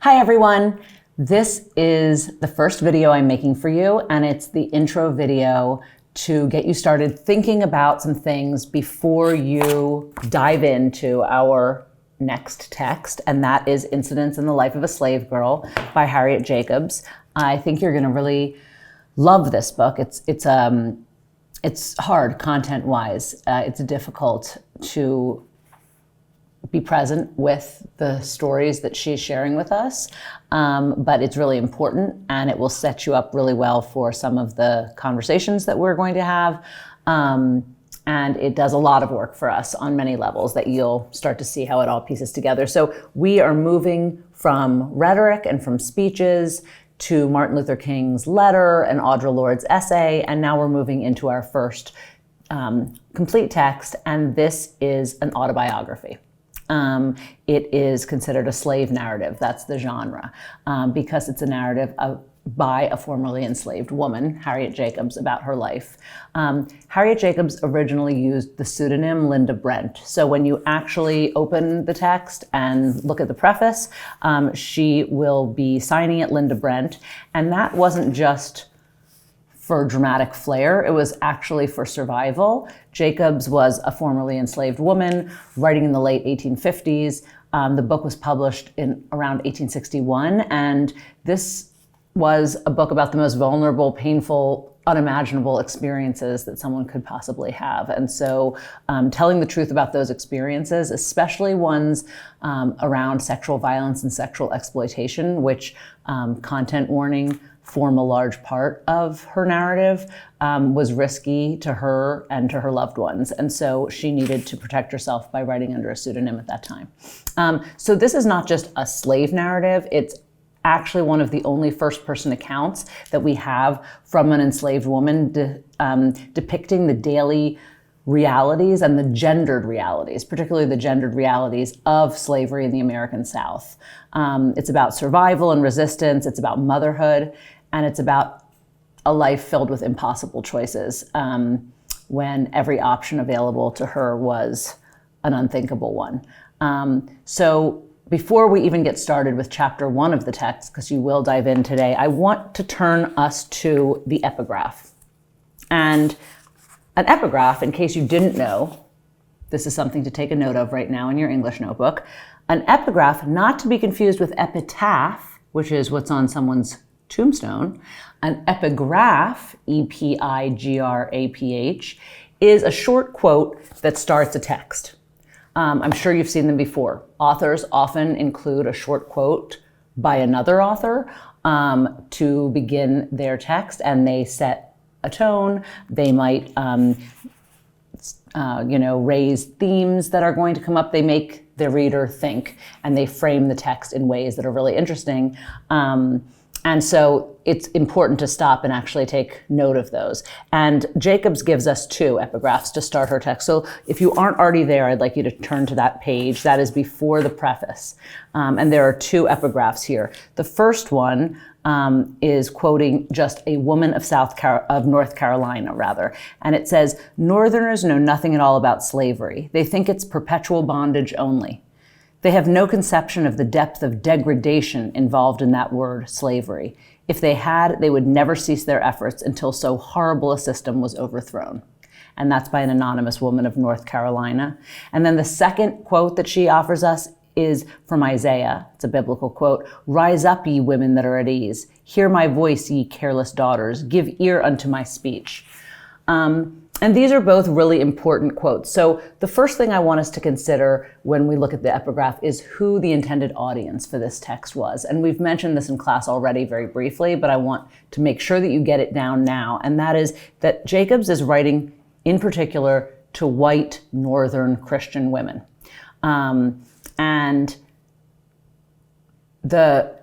Hi everyone. This is the first video I'm making for you, and it's the intro video to get you started thinking about some things before you dive into our next text, and that is Incidents in the Life of a Slave Girl by Harriet Jacobs. I think you're going to really love this book. It's hard content-wise. It's difficult to be present with the stories that she's sharing with us, but it's really important, and it will set you up really well for some of the conversations that we're going to have. And it does a lot of work for us on many levels that you'll start to see how it all pieces together. So we are moving from rhetoric and from speeches to Martin Luther King's letter and Audre Lorde's essay, and now we're moving into our first complete text, and this is an autobiography. It is considered a slave narrative. That's the genre, because it's a narrative by a formerly enslaved woman, Harriet Jacobs, about her life. Harriet Jacobs originally used the pseudonym Linda Brent. So when you actually open the text and look at the preface, she will be signing it Linda Brent. And that wasn't just for dramatic flair, it was actually for survival. Jacobs was a formerly enslaved woman writing in the late 1850s. The book was published in around 1861, and this was a book about the most vulnerable, painful, unimaginable experiences that someone could possibly have. And so telling the truth about those experiences, especially ones around sexual violence and sexual exploitation, which content warning form a large part of her narrative, was risky to her and to her loved ones. And so she needed to protect herself by writing under a pseudonym at that time. So this is not just a slave narrative, it's actually one of the only first-person accounts that we have from an enslaved woman depicting the daily realities and the gendered realities, particularly the gendered realities of slavery in the American South. It's about survival and resistance, it's about motherhood, and it's about a life filled with impossible choices when every option available to her was an unthinkable one. So before we even get started with chapter 1 of the text, because you will dive in today, I want to turn us to the epigraph. And an epigraph, in case you didn't know, this is something to take a note of right now in your English notebook. An epigraph, not to be confused with epitaph, which is what's on someone's tombstone. An epigraph, E-P-I-G-R-A-P-H, is a short quote that starts a text. I'm sure you've seen them before. Authors often include a short quote by another author to begin their text, and they set a tone. They might raise themes that are going to come up. They make the reader think, and they frame the text in ways that are really interesting. And so it's important to stop and actually take note of those. And Jacobs gives us 2 epigraphs to start her text. So if you aren't already there, I'd like you to turn to that page. That is before the preface. And there are 2 epigraphs here. The first one is quoting just a woman of North Carolina. And it says, "Northerners know nothing at all about slavery. They think it's perpetual bondage only. They have no conception of the depth of degradation involved in that word, slavery. If they had, they would never cease their efforts until so horrible a system was overthrown." And that's by an anonymous woman of North Carolina. And then the second quote that she offers us is from Isaiah. It's a biblical quote. "Rise up, ye women that are at ease. Hear my voice, ye careless daughters. Give ear unto my speech." And these are both really important quotes. So the first thing I want us to consider when we look at the epigraph is who the intended audience for this text was. And we've mentioned this in class already very briefly, but I want to make sure that you get it down now. And that is that Jacobs is writing in particular to white Northern Christian women.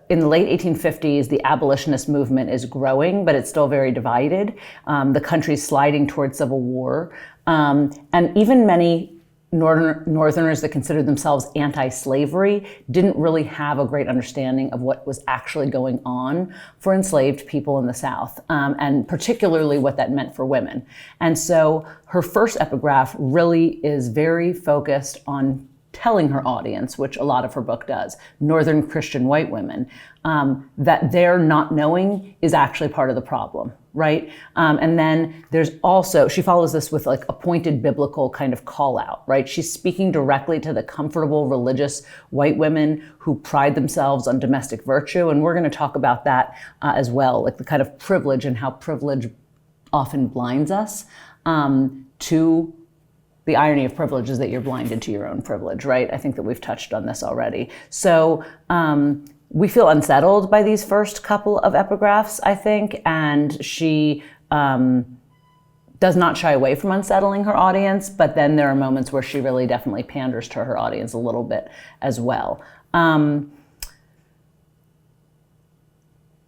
In the late 1850s, the abolitionist movement is growing, but it's still very divided. The country's sliding towards civil war. And even many Northerners that considered themselves anti-slavery didn't really have a great understanding of what was actually going on for enslaved people in the South, and particularly what that meant for women. And so her first epigraph really is very focused on telling her audience, which a lot of her book does, Northern Christian white women, that their not knowing is actually part of the problem, right? And then there's also, she follows this with like a pointed biblical kind of call out, right? She's speaking directly to the comfortable religious white women who pride themselves on domestic virtue. And we're going to talk about that as well, like the kind of privilege and how privilege often blinds us to the irony of privilege is that you're blinded to your own privilege, right? I think that we've touched on this already. So we feel unsettled by these first couple of epigraphs, I think, and she does not shy away from unsettling her audience, but then there are moments where she really definitely panders to her audience a little bit as well. I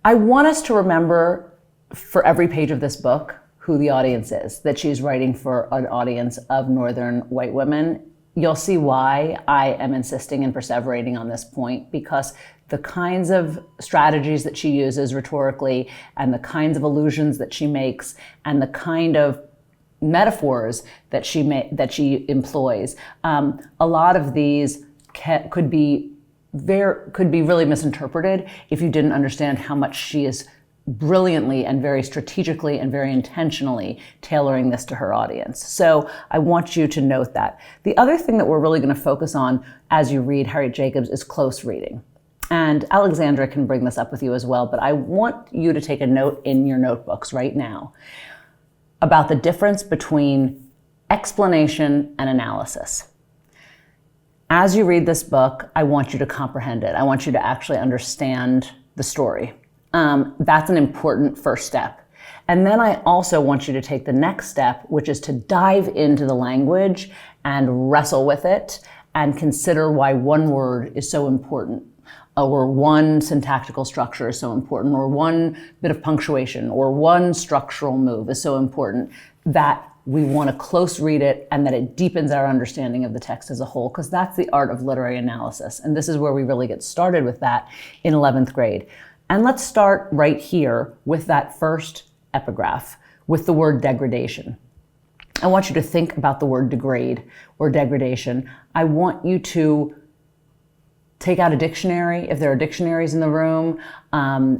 want us to remember for every page of this book who the audience is, that she's writing for an audience of Northern white women. You'll see why I am insisting and perseverating on this point, because the kinds of strategies that she uses rhetorically and the kinds of allusions that she makes and the kind of metaphors that she employs, a lot of these could be really misinterpreted if you didn't understand how much she is brilliantly and very strategically and very intentionally tailoring this to her audience. So I want you to note that. The other thing that we're really going to focus on as you read Harriet Jacobs is close reading. And Alexandra can bring this up with you as well, but I want you to take a note in your notebooks right now about the difference between explanation and analysis. As you read this book, I want you to comprehend it. I want you to actually understand the story. That's an important first step. And then I also want you to take the next step, which is to dive into the language and wrestle with it and consider why one word is so important, or one syntactical structure is so important, or one bit of punctuation, or one structural move is so important that we want to close read it and that it deepens our understanding of the text as a whole, because that's the art of literary analysis. And this is where we really get started with that in 11th grade. And let's start right here with that first epigraph, with the word degradation. I want you to think about the word degrade or degradation. I want you to take out a dictionary, if there are dictionaries in the room.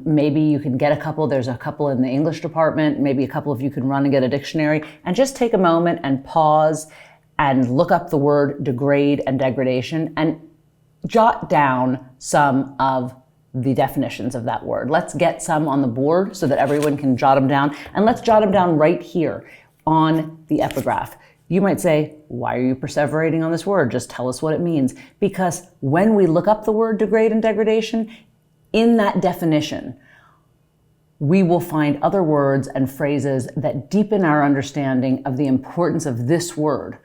Maybe you can get a couple. There's a couple in the English department. Maybe a couple of you can run and get a dictionary. And just take a moment and pause and look up the word degrade and degradation and jot down some of the definitions of that word. Let's get some on the board so that everyone can jot them down. And let's jot them down right here on the epigraph. You might say, why are you perseverating on this word? Just tell us what it means. Because when we look up the word degrade and degradation, in that definition, we will find other words and phrases that deepen our understanding of the importance of this word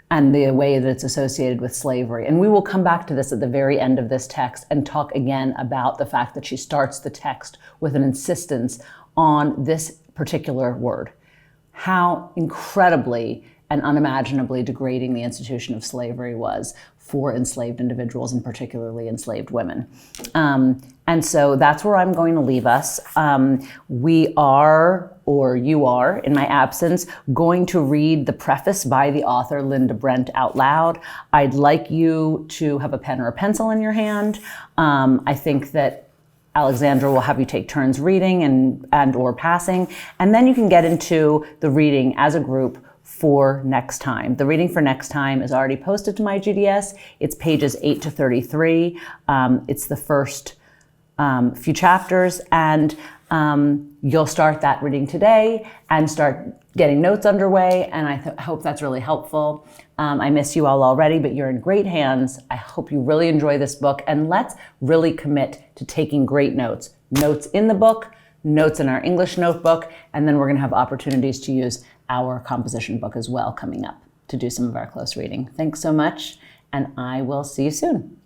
and the way that it's associated with slavery. And we will come back to this at the very end of this text and talk again about the fact that she starts the text with an insistence on this particular word. How incredibly and unimaginably degrading the institution of slavery was for enslaved individuals and particularly enslaved women. And so that's where I'm going to leave us. We are, or you are, in my absence, going to read the preface by the author Linda Brent out loud. I'd like you to have a pen or a pencil in your hand. I think that Alexandra will have you take turns reading and or passing, and then you can get into the reading as a group for next time. The reading for next time is already posted to my GDS. It's pages 8 to 33. It's the first few chapters, and you'll start that reading today and start getting notes underway, and I hope that's really helpful. I miss you all already, but you're in great hands. I hope you really enjoy this book, and let's really commit to taking great notes. Notes in the book, notes in our English notebook, and then we're going to have opportunities to use our composition book as well coming up to do some of our close reading. Thanks so much, and I will see you soon.